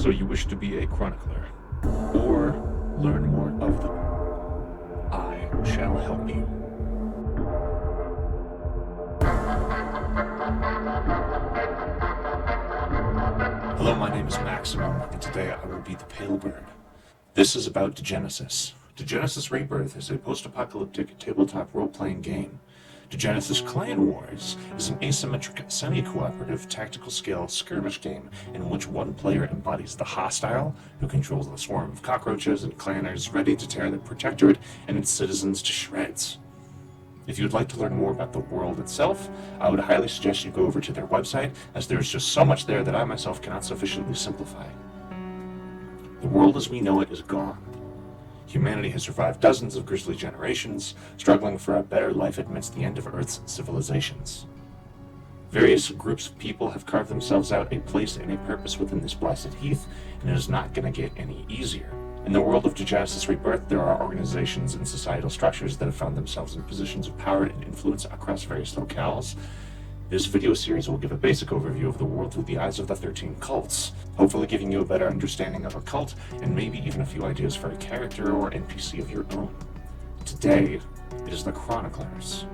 So you wish to be a chronicler, or learn more of them. I shall help you. Hello, my name is Maximum, and today I will be the Pale Bird. This is about DEGENESIS. DEGENESIS Rebirth is a post-apocalyptic tabletop role-playing game. DEGENESIS Clan Wars is an asymmetric, semi-cooperative, tactical scale skirmish game in which one player embodies the hostile, who controls a swarm of cockroaches and clanners ready to tear the Protectorate and its citizens to shreds. If you'd like to learn more about the world itself, I would highly suggest you go over to their website, as there's just so much there that I myself cannot sufficiently simplify. The world as we know it is gone. Humanity has survived dozens of grisly generations, struggling for a better life amidst the end of Earth's civilizations. Various groups of people have carved themselves out a place and a purpose within this blasted heath, and it is not going to get any easier. In the world of DEGENESIS Rebirth, there are organizations and societal structures that have found themselves in positions of power and influence across various locales. This video series will give a basic overview of the world through the eyes of the 13 cults, hopefully giving you a better understanding of a cult, and maybe even a few ideas for a character or NPC of your own. Today, it is the Chroniclers.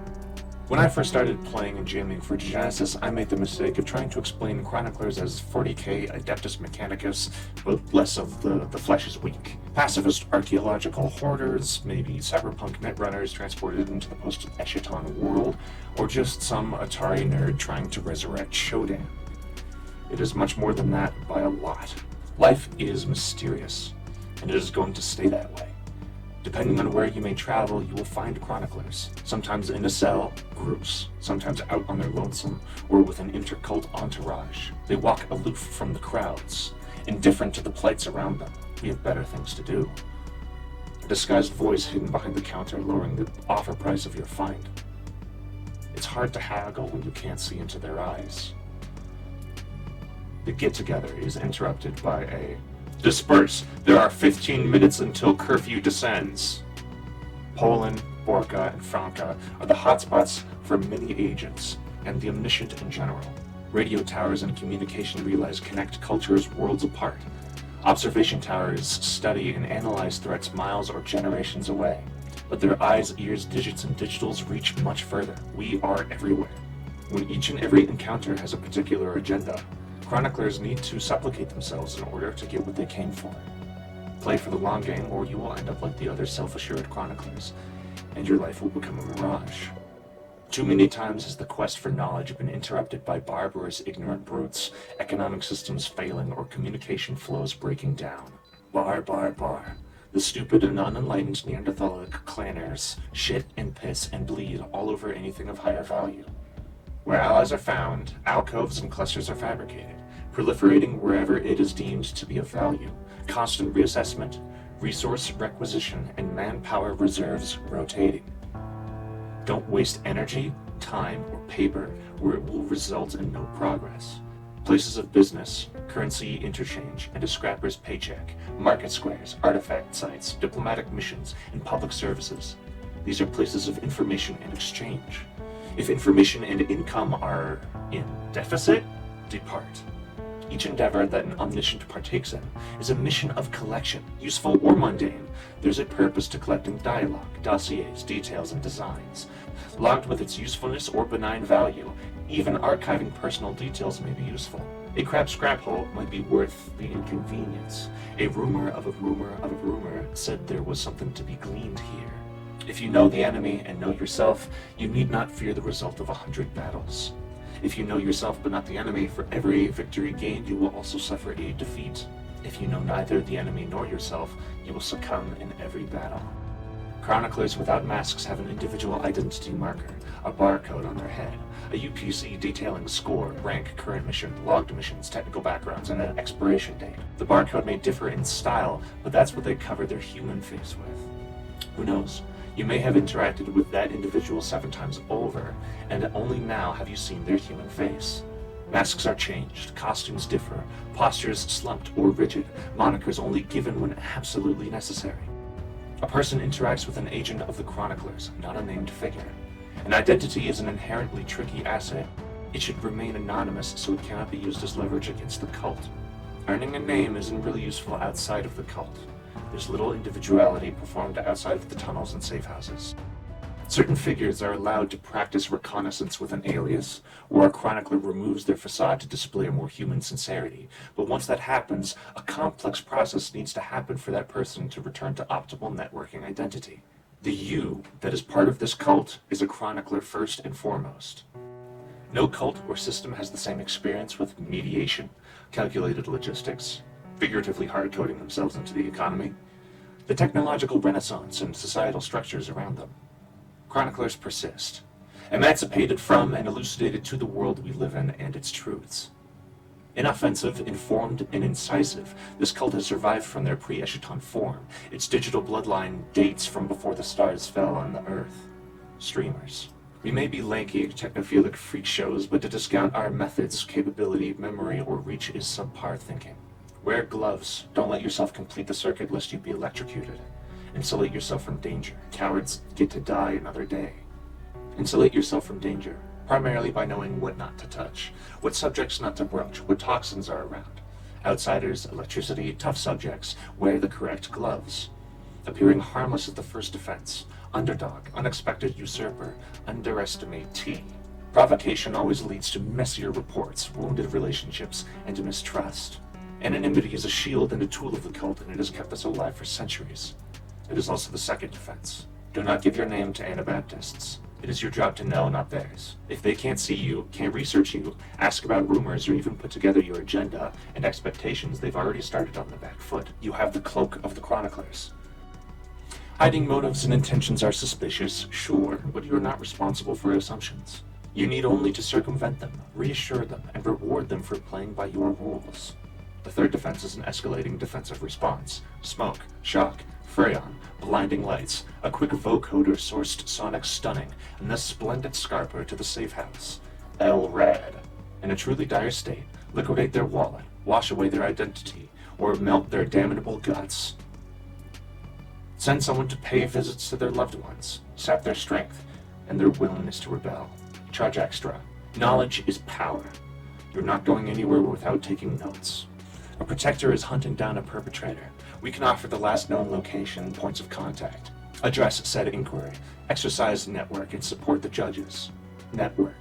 When I first started playing and jamming for DEGENESIS, I made the mistake of trying to explain Chroniclers as 40k Adeptus Mechanicus, but less of the flesh is weak. Pacifist archaeological hoarders, maybe cyberpunk netrunners transported into the post-Eschaton world, or just some Atari nerd trying to resurrect Shodan. It is much more than that by a lot. Life is mysterious, and it is going to stay that way. Depending on where you may travel, you will find chroniclers, sometimes in a cell, groups, sometimes out on their lonesome, or with an intercult entourage. They walk aloof from the crowds, indifferent to the plights around them. We have better things to do. A disguised voice hidden behind the counter lowering the offer price of your find. It's hard to haggle when you can't see into their eyes. The get-together is interrupted by a "Disperse! There are 15 minutes until curfew descends." Poland, Borka, and Franca are the hotspots for many agents, and the omniscient in general. Radio towers and communication relays connect cultures worlds apart. Observation towers study and analyze threats miles or generations away. But their eyes, ears, digits, and digitals reach much further. We are everywhere. When each and every encounter has a particular agenda, chroniclers need to supplicate themselves in order to get what they came for. Play for the long game, or you will end up like the other self-assured chroniclers, and your life will become a mirage. Too many times has the quest for knowledge been interrupted by barbarous, ignorant brutes, economic systems failing, or communication flows breaking down. Bar. The stupid and unenlightened Neanderthalic clanners shit and piss and bleed all over anything of higher value. Where allies are found, alcoves and clusters are fabricated, proliferating wherever it is deemed to be of value. Constant reassessment, resource requisition, and manpower reserves rotating. Don't waste energy, time, or paper where it will result in no progress. Places of business, currency interchange, and a scrapper's paycheck, market squares, artifact sites, diplomatic missions, and public services. These are places of information and exchange. If information and income are in deficit, depart. Each endeavor that an omniscient partakes in is a mission of collection, useful or mundane. There's a purpose to collecting dialogue, dossiers, details, and designs. Logged with its usefulness or benign value, even archiving personal details may be useful. A crab scrap hole might be worth the inconvenience. A rumor of a rumor of a rumor said there was something to be gleaned here. If you know the enemy and know yourself, you need not fear the result of 100 battles. If you know yourself but not the enemy, for every victory gained you will also suffer a defeat. If you know neither the enemy nor yourself, you will succumb in every battle. Chroniclers without masks have an individual identity marker, a barcode on their head, a UPC detailing score, rank, current mission, logged missions, technical backgrounds, and an expiration date. The barcode may differ in style, but that's what they cover their human face with. Who knows? You may have interacted with that individual 7 times over, and only now have you seen their human face. Masks are changed, costumes differ, postures slumped or rigid, monikers only given when absolutely necessary. A person interacts with an agent of the Chroniclers, not a named figure. An identity is an inherently tricky asset. It should remain anonymous so it cannot be used as leverage against the cult. Earning a name isn't really useful outside of the cult. There's little individuality performed outside of the tunnels and safe houses. Certain figures are allowed to practice reconnaissance with an alias, or a chronicler removes their facade to display a more human sincerity. But once that happens, a complex process needs to happen for that person to return to optimal networking identity. The you that is part of this cult is a chronicler first and foremost. No cult or system has the same experience with mediation, calculated logistics, figuratively hard-coding themselves into the economy, the technological renaissance and societal structures around them. Chroniclers persist, emancipated from and elucidated to the world we live in and its truths. Inoffensive, informed, and incisive, this cult has survived from their pre-Eschaton form. Its digital bloodline dates from before the stars fell on the earth. Streamers. We may be lanky, technophilic freak shows, but to discount our methods, capability, memory, or reach is subpar thinking. Wear gloves. Don't let yourself complete the circuit lest you be electrocuted. Insulate yourself from danger. Cowards get to die another day. Insulate yourself from danger, primarily by knowing what not to touch, what subjects not to broach, what toxins are around. Outsiders, electricity, tough subjects, wear the correct gloves. Appearing harmless is the first defense. Underdog, unexpected usurper, underestimate T. Provocation always leads to messier reports, wounded relationships, and mistrust. Anonymity is a shield and a tool of the cult, and it has kept us alive for centuries. It is also the second defense. Do not give your name to Anabaptists. It is your job to know, not theirs. If they can't see you, can't research you, ask about rumors, or even put together your agenda and expectations, they've already started on the back foot. You have the cloak of the Chroniclers. Hiding motives and intentions are suspicious, sure, but you are not responsible for assumptions. You need only to circumvent them, reassure them, and reward them for playing by your rules. The third defense is an escalating defensive response. Smoke, shock, Freon, blinding lights, a quick vocoder-sourced sonic stunning, and the splendid scarper to the safe house. LRAD. In a truly dire state, liquidate their wallet, wash away their identity, or melt their damnable guts. Send someone to pay visits to their loved ones, sap their strength, and their willingness to rebel. Charge extra. Knowledge is power. You're not going anywhere without taking notes. A protector is hunting down a perpetrator. We can offer the last known location, points of contact. Address said inquiry. Exercise network and support the judges. Network.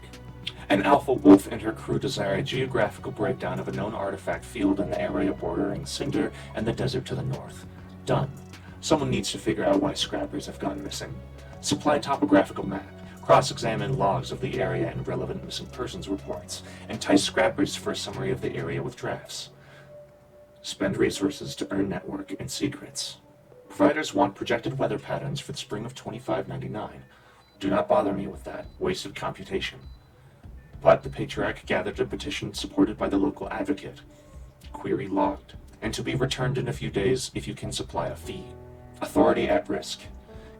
An alpha wolf and her crew desire a geographical breakdown of a known artifact field in the area bordering Cinder and the desert to the north. Done. Someone needs to figure out why scrappers have gone missing. Supply topographical map. Cross-examine logs of the area and relevant missing persons reports. Entice scrappers for a summary of the area with drafts. Spend resources to earn network and secrets. Providers want projected weather patterns for the spring of 2599. Do not bother me with that. Wasted computation. But the Patriarch gathered a petition supported by the local advocate. Query logged. And to be returned in a few days if you can supply a fee. Authority at risk.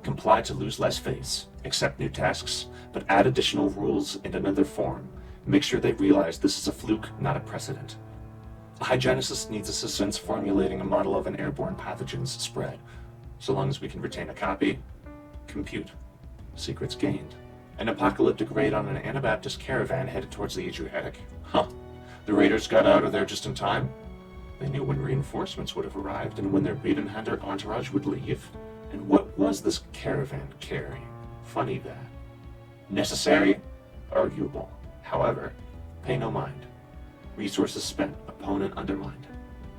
Comply to lose less face. Accept new tasks, but add additional rules in another form. Make sure they realize this is a fluke, not a precedent. A hygienicist needs assistance formulating a model of an airborne pathogen's spread. So long as we can retain a copy, compute. Secrets gained. An apocalyptic raid on an Anabaptist caravan headed towards the Adriatic. Huh. The raiders got out of there just in time. They knew when reinforcements would have arrived and when their Biedenhänder entourage would leave. And what was this caravan carrying? Funny that. Necessary? Arguable. However, pay no mind. Resources spent, opponent undermined.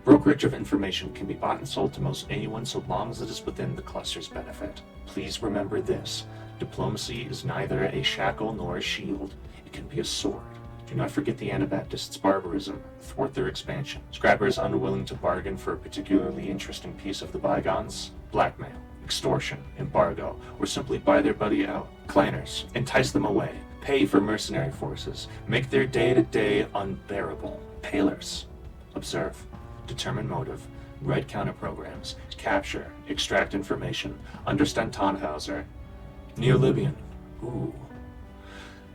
Brokerage of information can be bought and sold to most anyone so long as it is within the cluster's benefit. Please remember this. Diplomacy is neither a shackle nor a shield. It can be a sword. Do not forget the Anabaptists' barbarism. Thwart their expansion. Scrappers unwilling to bargain for a particularly interesting piece of the bygones. Blackmail, extortion, embargo, or simply buy their buddy out. Clanners, entice them away. Pay for mercenary forces. Make their day-to-day unbearable. Palers, observe. Determine motive. Write counter-programs. Capture. Extract information. Understand Tannhauser. Neo-Libyan. Ooh.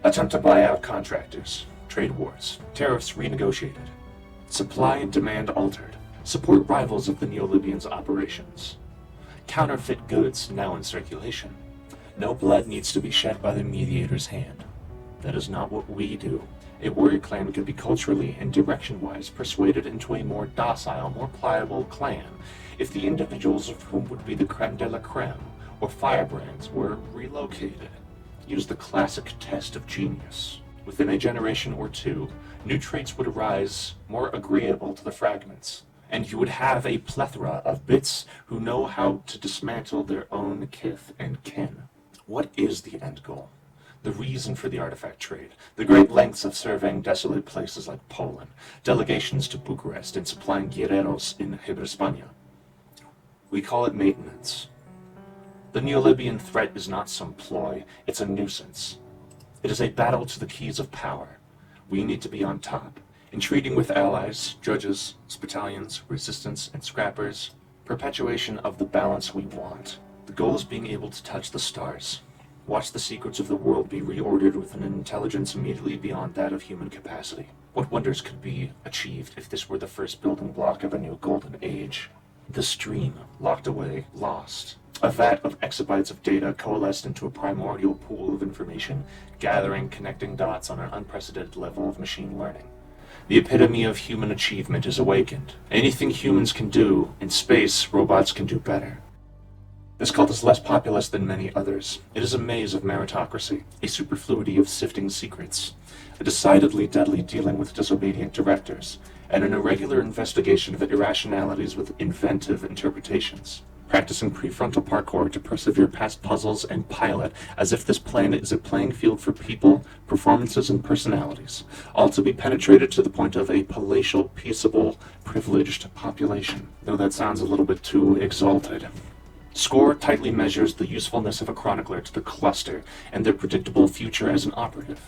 Attempt to buy out contractors. Trade wars. Tariffs renegotiated. Supply and demand altered. Support rivals of the Neo-Libyans' operations. Counterfeit goods now in circulation. No blood needs to be shed by the mediator's hand. That is not what we do. A warrior clan could be culturally and direction-wise persuaded into a more docile, more pliable clan if the individuals of whom would be the creme de la creme, or firebrands, were relocated. Use the classic test of genius. Within a generation or two, new traits would arise more agreeable to the fragments, and you would have a plethora of bits who know how to dismantle their own kith and kin. What is the end goal? The reason for the artifact trade, the great lengths of surveying desolate places like Poland, delegations to Bucharest, and supplying guerreros in Hispania. We call it maintenance. The Neo-Libyan threat is not some ploy, it's a nuisance. It is a battle to the keys of power. We need to be on top. In treating with allies, judges, battalions, resistance, and scrappers, perpetuation of the balance we want. The goal is being able to touch the stars. Watch the secrets of the world be reordered with an intelligence immediately beyond that of human capacity. What wonders could be achieved if this were the first building block of a new golden age? The stream, locked away, lost. A vat of exabytes of data coalesced into a primordial pool of information, gathering, connecting dots on an unprecedented level of machine learning. The epitome of human achievement is awakened. Anything humans can do, in space, robots can do better. This cult is less populous than many others. It is a maze of meritocracy, a superfluity of sifting secrets, a decidedly deadly dealing with disobedient directors, and an irregular investigation of irrationalities with inventive interpretations. Practicing prefrontal parkour to persevere past puzzles and pilot as if this planet is a playing field for people, performances, and personalities, all to be penetrated to the point of a palatial, peaceable, privileged population, though that sounds a little bit too exalted. Score tightly measures the usefulness of a chronicler to the cluster and their predictable future as an operative.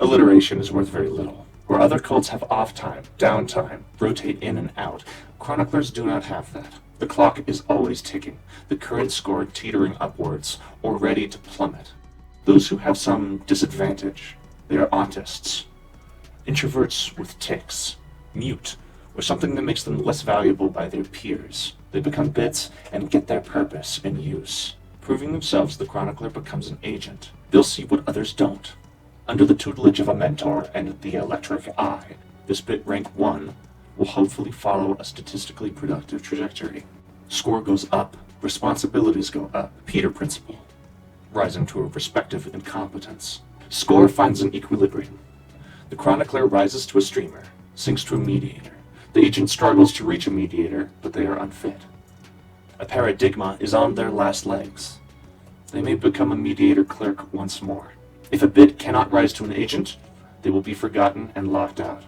Alliteration is worth very little. Where other cults have off time, downtime, rotate in and out, chroniclers do not have that. The clock is always ticking, the current score teetering upwards or ready to plummet. Those who have some disadvantage, they are autists, introverts with tics, mute, or something that makes them less valuable by their peers. They become bits and get their purpose and use. Proving themselves, the chronicler becomes an agent. They'll see what others don't. Under the tutelage of a mentor and the electric eye, this bit rank 1 will hopefully follow a statistically productive trajectory. Score goes up, responsibilities go up, Peter principle, rising to a respective incompetence. Score finds an equilibrium. The chronicler rises to a streamer, sinks to a mediator. The agent struggles to reach a mediator, but they are unfit. A paradigma is on their last legs. They may become a mediator clerk once more. If a bit cannot rise to an agent, they will be forgotten and locked out.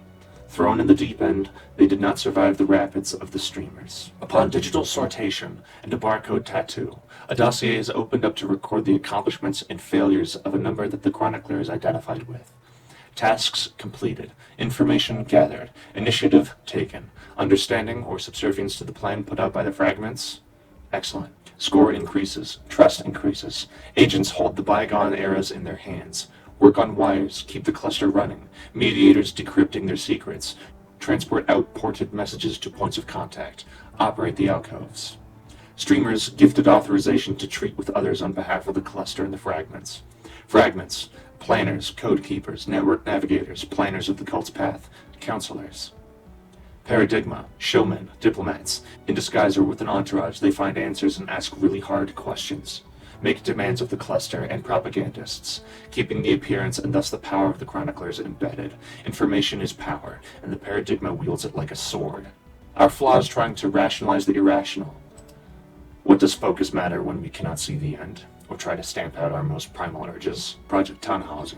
Thrown in the deep end, they did not survive the rapids of the streamers. Upon digital sortation and a barcode tattoo, a dossier is opened up to record the accomplishments and failures of a number that the chronicler is identified with. Tasks completed, information gathered, initiative taken, understanding or subservience to the plan put out by the fragments. Excellent. Score increases, trust increases. Agents hold the bygone eras in their hands. Work on wires, keep the cluster running. Mediators decrypting their secrets. Transport out ported messages to points of contact. Operate the alcoves. Streamers gifted authorization to treat with others on behalf of the cluster and the fragments. Fragments. Planners, code keepers, network navigators, planners of the cult's path, counselors. Paradigma, showmen, diplomats. In disguise or with an entourage, they find answers and ask really hard questions. Make demands of the cluster and propagandists, keeping the appearance and thus the power of the chroniclers embedded. Information is power, and the paradigma wields it like a sword. Our flaw is trying to rationalize the irrational. What does focus matter when we cannot see the end? Or try to stamp out our most primal urges. Project Tannhauser.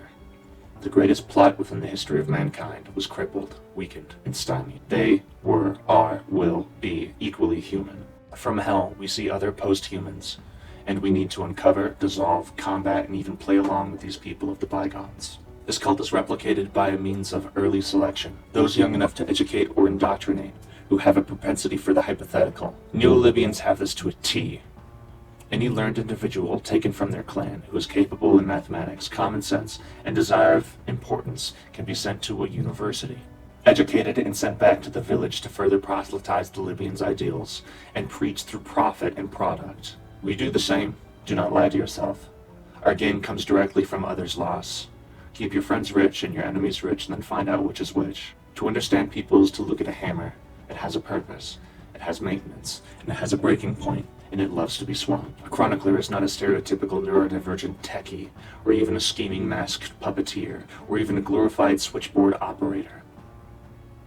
The greatest plot within the history of mankind was crippled, weakened, and stymied. They were, are, will be equally human. From hell, we see other post-humans, and we need to uncover, dissolve, combat, and even play along with these people of the bygones. This cult is replicated by a means of early selection. Those young enough to educate or indoctrinate, who have a propensity for the hypothetical. Neo-Libyans have this to a T. Any learned individual taken from their clan who is capable in mathematics, common sense, and desire of importance can be sent to a university, educated and sent back to the village to further proselytize the Libyans' ideals and preach through profit and product. We do the same. Do not lie to yourself. Our gain comes directly from others' loss. Keep your friends rich and your enemies rich, and then find out which is which. To understand people is to look at a hammer. It has a purpose, it has maintenance, and it has a breaking point, and it loves to be swung. A chronicler is not a stereotypical neurodivergent techie, or even a scheming masked puppeteer, or even a glorified switchboard operator.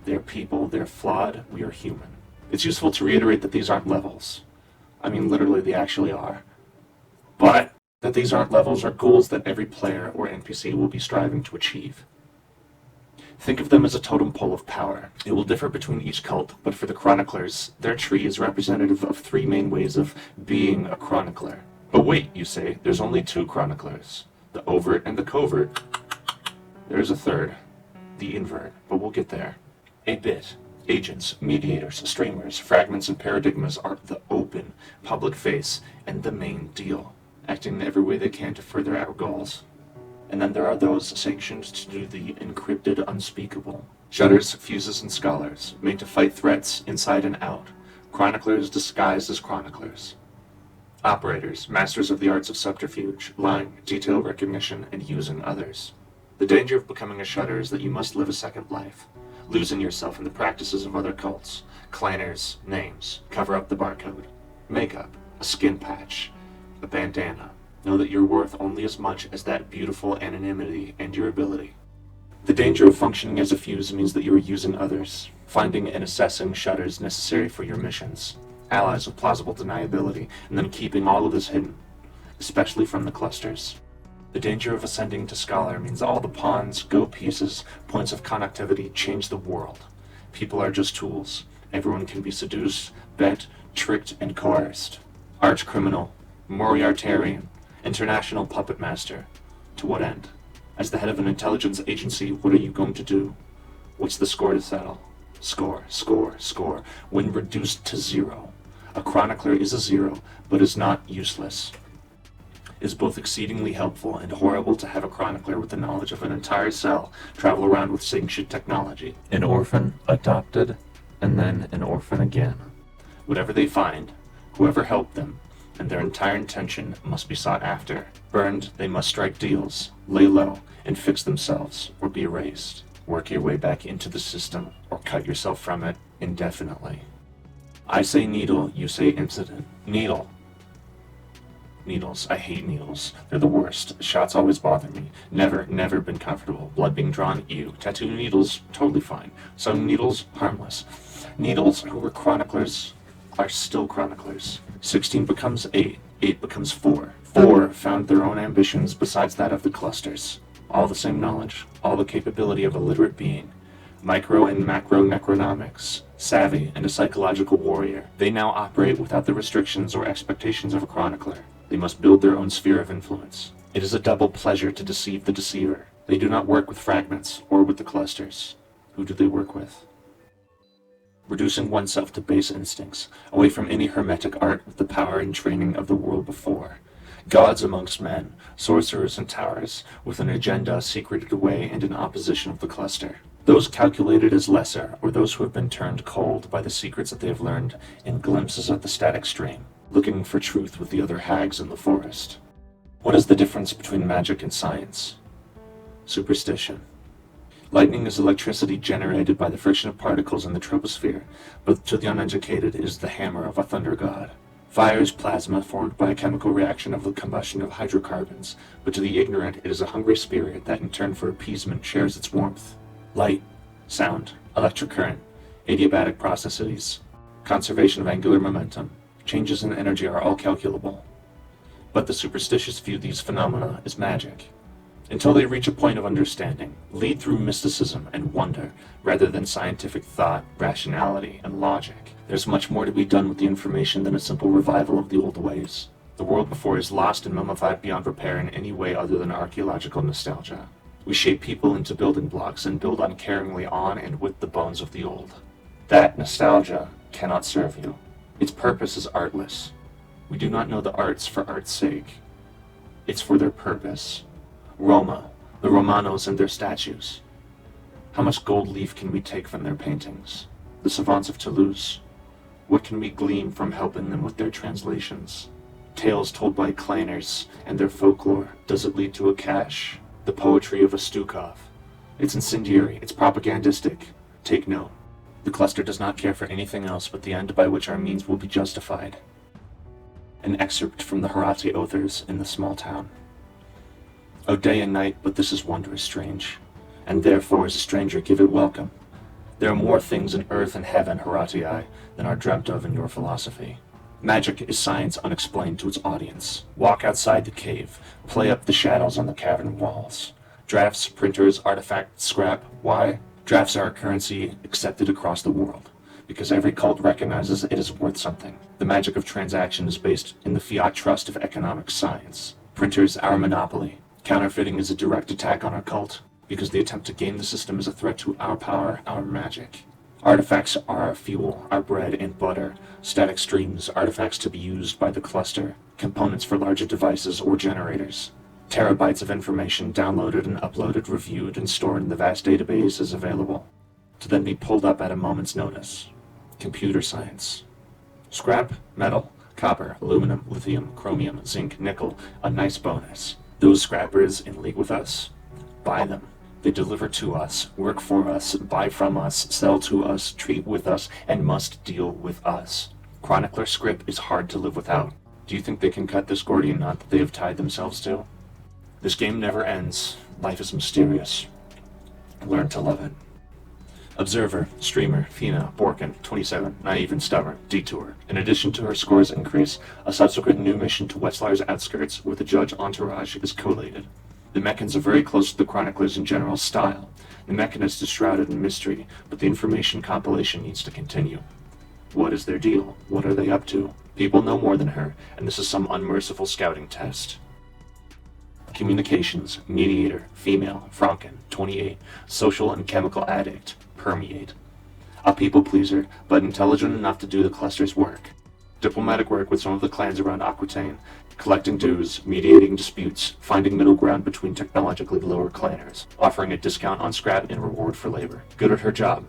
They're people, they're flawed, we are human. It's useful to reiterate that these aren't levels. I mean, literally, they actually are. But that these aren't levels are goals that every player or NPC will be striving to achieve. Think of them as a totem pole of power. It will differ between each cult, but for the Chroniclers, their tree is representative of three main ways of being a Chronicler. But wait, you say, there's only two Chroniclers. The overt and the covert. There's a third, the invert, but we'll get there. A bit. Agents, mediators, streamers, fragments, and paradigmas are the open, public face, and the main deal, acting in every way they can to further our goals. And then there are those sanctioned to do the encrypted unspeakable. Shutters, fuses, and scholars, made to fight threats inside and out. Chroniclers disguised as chroniclers. Operators, masters of the arts of subterfuge, lying, detail recognition, and using others. The danger of becoming a shutter is that you must live a second life, losing yourself in the practices of other cults. Clanners, names, cover up the barcode. Makeup, a skin patch, a bandana. Know that you're worth only as much as that beautiful anonymity and your ability. The danger of functioning as a fuse means that you are using others, finding and assessing shutters necessary for your missions, allies with plausible deniability, and then keeping all of this hidden, especially from the clusters. The danger of ascending to scholar means all the pawns, go pieces, points of connectivity change the world. People are just tools. Everyone can be seduced, bet, tricked, and coerced. Arch-criminal, Moriartarian, international puppet master. To what end? As the head of an intelligence agency, what are you going to do? What's the score to settle? Score, score, score. When reduced to zero. A chronicler is a zero, but is not useless. It is both exceedingly helpful and horrible to have a chronicler with the knowledge of an entire cell travel around with sanctioned technology. An orphan, adopted, and then an orphan again. Whatever they find, whoever helped them, and their entire intention must be sought after. Burned, they must strike deals, lay low, and fix themselves, or be erased. Work your way back into the system, or cut yourself from it indefinitely. I say needle, you say incident. Needle. Needles. I hate needles. They're the worst. Shots always bother me. Never been comfortable. Blood being drawn, ew. Tattoo needles, totally fine. Some needles, harmless. Needles who were chroniclers are still chroniclers. 16 becomes 8. 8 becomes 4. 4 found their own ambitions besides that of the clusters. All the same knowledge, all the capability of a literate being. Micro and macro necronomics, savvy and a psychological warrior. They now operate without the restrictions or expectations of a chronicler. They must build their own sphere of influence. It is a double pleasure to deceive the deceiver. They do not work with fragments or with the clusters. Who do they work with? Reducing oneself to base instincts, away from any hermetic art with the power and training of the world before. Gods amongst men, sorcerers and towers, with an agenda secreted away and in opposition of the cluster. Those calculated as lesser, or those who have been turned cold by the secrets that they have learned in glimpses of the static stream, looking for truth with the other hags in the forest. What is the difference between magic and science? Superstition. Lightning is electricity generated by the friction of particles in the troposphere, but to the uneducated it is the hammer of a thunder god. Fire is plasma formed by a chemical reaction of the combustion of hydrocarbons, but to the ignorant it is a hungry spirit that in turn for appeasement shares its warmth. Light, sound, electric current, adiabatic processes, conservation of angular momentum, changes in energy are all calculable. But the superstitious view these phenomena as magic. Until they reach a point of understanding, lead through mysticism and wonder, rather than scientific thought, rationality, and logic. There's much more to be done with the information than a simple revival of the old ways. The world before is lost and mummified beyond repair in any way other than archaeological nostalgia. We shape people into building blocks and build uncaringly on and with the bones of the old. That nostalgia cannot serve you. Its purpose is artless. We do not know the arts for art's sake. It's for their purpose. Roma, the Romanos and their statues. How much gold leaf can we take from their paintings? The savants of Toulouse. What can we glean from helping them with their translations? Tales told by clanners and their folklore. Does it lead to a cache? The poetry of a Stukov. It's incendiary, it's propagandistic. Take note. The cluster does not care for anything else but the end by which our means will be justified. An excerpt from the Harati Others in the small town. O day and night, but this is wondrous strange, and therefore as a stranger give it welcome. There are more things in earth and heaven, Haratii, than are dreamt of in your philosophy. Magic is science unexplained to its audience. Walk outside the cave, play up the shadows on the cavern walls. Drafts, printers, artifacts, scrap. Why? Drafts are a currency accepted across the world, because every cult recognizes it is worth something. The magic of transaction is based in the fiat trust of economic science. Printers, our monopoly. Counterfeiting is a direct attack on our cult, because the attempt to game the system is a threat to our power, our magic. Artifacts are our fuel, our bread and butter. Static streams, artifacts to be used by the cluster. Components for larger devices or generators. Terabytes of information downloaded and uploaded, reviewed, and stored in the vast database is available, to then be pulled up at a moment's notice. Computer science. Scrap, metal, copper, aluminum, lithium, chromium, zinc, nickel, a nice bonus. Those scrappers in league with us? Buy them. They deliver to us, work for us, buy from us, sell to us, treat with us, and must deal with us. Chronicler script is hard to live without. Do you think they can cut this Gordian knot that they have tied themselves to? This game never ends. Life is mysterious. Learn to love it. Observer, streamer, Fina, Borkin, 27, naive and stubborn, detour. In addition to her score's increase, a subsequent new mission to Wetzlar's outskirts with the judge entourage is collated. The Meccans are very close to the Chroniclers in general style. The Mechanist is shrouded in mystery, but the information compilation needs to continue. What is their deal? What are they up to? People know more than her, and this is some unmerciful scouting test. Communications, mediator, female, Franken, 28, social and chemical addict, permeate. A people pleaser, but intelligent enough to do the cluster's work. Diplomatic work with some of the clans around Aquitaine, collecting dues, mediating disputes, finding middle ground between technologically lower clanners, offering a discount on scrap in reward for labor. Good at her job.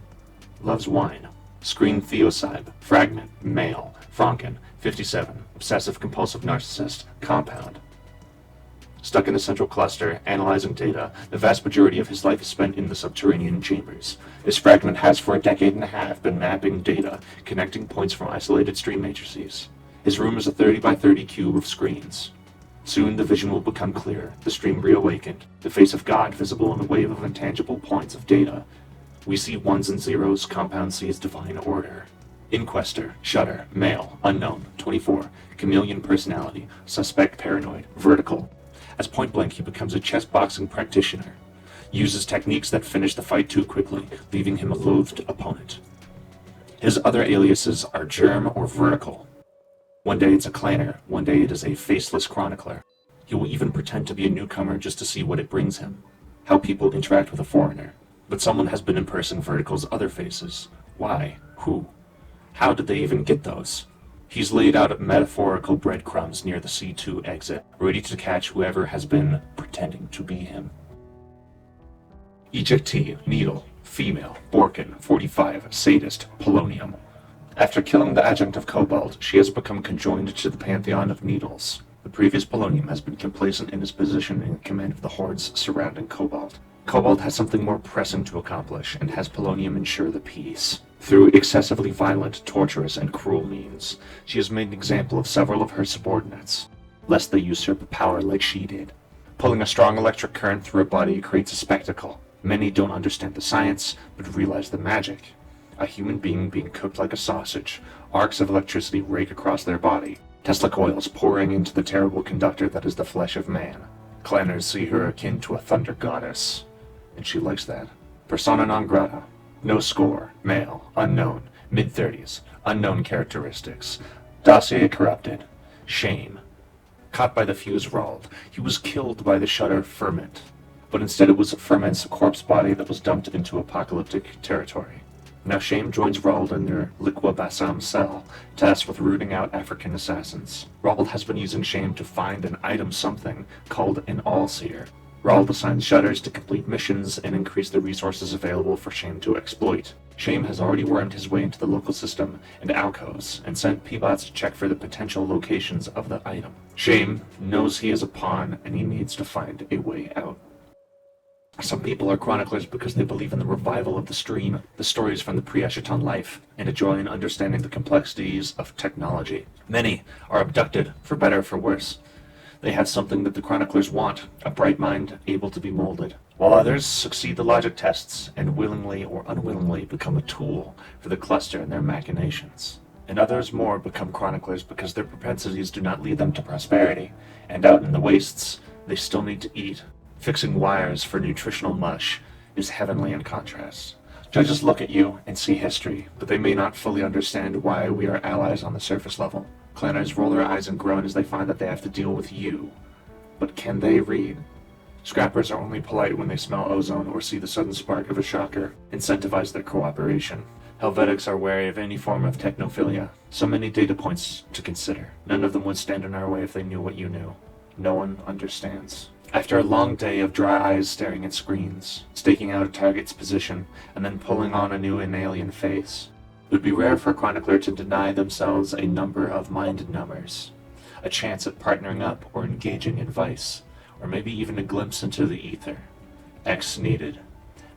Loves wine. Screen Theocybe, fragment, male, Franken, 57, obsessive-compulsive narcissist, compound. Stuck in the central cluster, analyzing data, the vast majority of his life is spent in the subterranean chambers. This fragment has for a decade and a half been mapping data, connecting points from isolated stream matrices. His room is a 30 by 30 cube of screens. Soon the vision will become clear, the stream reawakened, the face of God visible in a wave of intangible points of data. We see ones and zeros, compound sees divine order. Inquester, Shutter, male, unknown, 24, chameleon personality, suspect paranoid, vertical. As point blank he becomes a chess boxing practitioner. Uses techniques that finish the fight too quickly, leaving him a loathed opponent. His other aliases are Germ or Vertical. One day it's a clanner, one day it is a faceless chronicler. He will even pretend to be a newcomer just to see what it brings him. How people interact with a foreigner. But someone has been impersonating Vertical's other faces. Why? Who? How did they even get those? He's laid out metaphorical breadcrumbs near the C2 exit, ready to catch whoever has been pretending to be him. Ejectee, Needle, female, Borkin, 45, sadist, polonium. After killing the adjunct of Cobalt, she has become conjoined to the pantheon of Needles. The previous polonium has been complacent in his position in command of the hordes surrounding Cobalt. Cobalt has something more pressing to accomplish, and has polonium ensure the peace. Through excessively violent, torturous, and cruel means, she has made an example of several of her subordinates, lest they usurp power like she did. Pulling a strong electric current through a body creates a spectacle. Many don't understand the science, but realize the magic. A human being cooked like a sausage, arcs of electricity rake across their body, Tesla coils pouring into the terrible conductor that is the flesh of man. Clanners see her akin to a thunder goddess, and she likes that. Persona non grata. No score, male, unknown, mid-30s, unknown characteristics, dossier corrupted, shame. Caught by the fuse Rald, he was killed by the Shutter Ferment, but instead it was Ferment's corpse body that was dumped into apocalyptic territory. Now Shame joins Rald in their Liqua Bassam cell, tasked with rooting out African assassins. Rald has been using Shame to find an item something called an All-Seer. Rald assigns Shutters to complete missions and increase the resources available for Shame to exploit. Shame has already wormed his way into the local system and Alcos, and sent P-bots to check for the potential locations of the item. Shame knows he is a pawn, and he needs to find a way out. Some people are chroniclers because they believe in the revival of the stream, the stories from the pre-Eschaton life, and a joy in understanding the complexities of technology. Many are abducted, for better or for worse. They have something that the chroniclers want, a bright mind able to be molded, while others succeed the logic tests and willingly or unwillingly become a tool for the cluster in their machinations. And others more become chroniclers because their propensities do not lead them to prosperity, and out in the wastes, they still need to eat. Fixing wires for nutritional mush is heavenly in contrast. Judges look at you and see history, but they may not fully understand why we are allies on the surface level. Clanners roll their eyes and groan as they find that they have to deal with you. But can they read? Scrappers are only polite when they smell ozone or see the sudden spark of a shocker incentivize their cooperation. Helvetics are wary of any form of technophilia. So many data points to consider. None of them would stand in our way if they knew what you knew. No one understands. After a long day of dry eyes staring at screens, staking out a target's position, and then pulling on a new and alien face, it would be rare for a chronicler to deny themselves a number of mind-numbers, a chance at partnering up or engaging in vice, or maybe even a glimpse into the ether. X needed.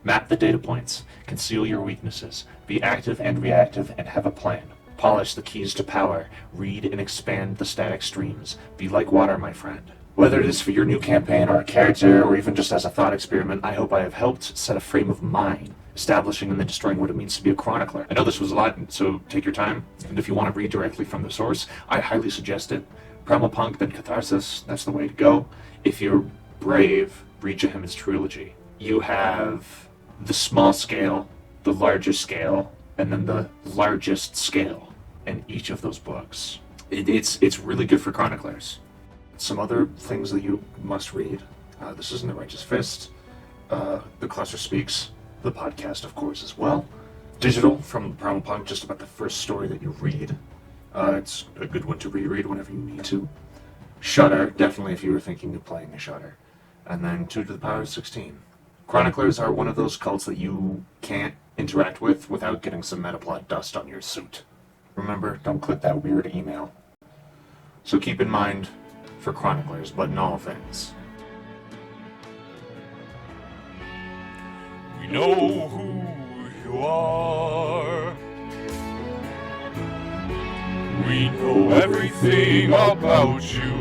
Map the data points, conceal your weaknesses, be active and reactive, and have a plan. Polish the keys to power, read and expand the static streams. Be like water, my friend. Whether it is for your new campaign or a character, or even just as a thought experiment, I hope I have helped set a frame of mind, establishing and then destroying what it means to be a chronicler. I know this was a lot, so take your time, and if you want to read directly from the source, I highly suggest it. Primal Punk, then Catharsis, that's the way to go. If you're brave, read Gehenna's trilogy. You have the small scale, the larger scale, and then the largest scale in each of those books. It's really good for chroniclers. Some other things that you must read. This isn't the Righteous Fist. The Cluster Speaks. The podcast, of course, as well. Digital from Primal Punk, just about the first story that you read. It's a good one to reread whenever you need to. Shudder, definitely if you were thinking of playing a Shudder. And then 2 to the power of 16. Chroniclers are one of those cults that you can't interact with without getting some metaplot dust on your suit. Remember, don't click that weird email. So keep in mind, for chroniclers, but in all things, we know who you are. We know everything about you.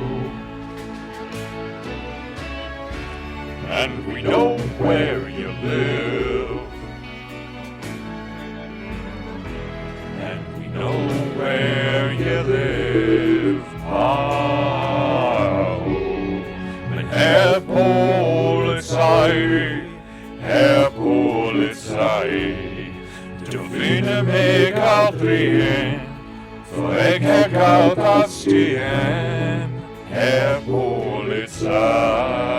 And we know where you live. And we know where you live. Men här polizei, du finner mig aldrig än, för jag har galtats igen, här polizei.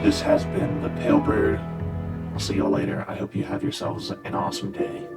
This has been the Pale Bird. I'll see you all later. I hope you have yourselves an awesome day.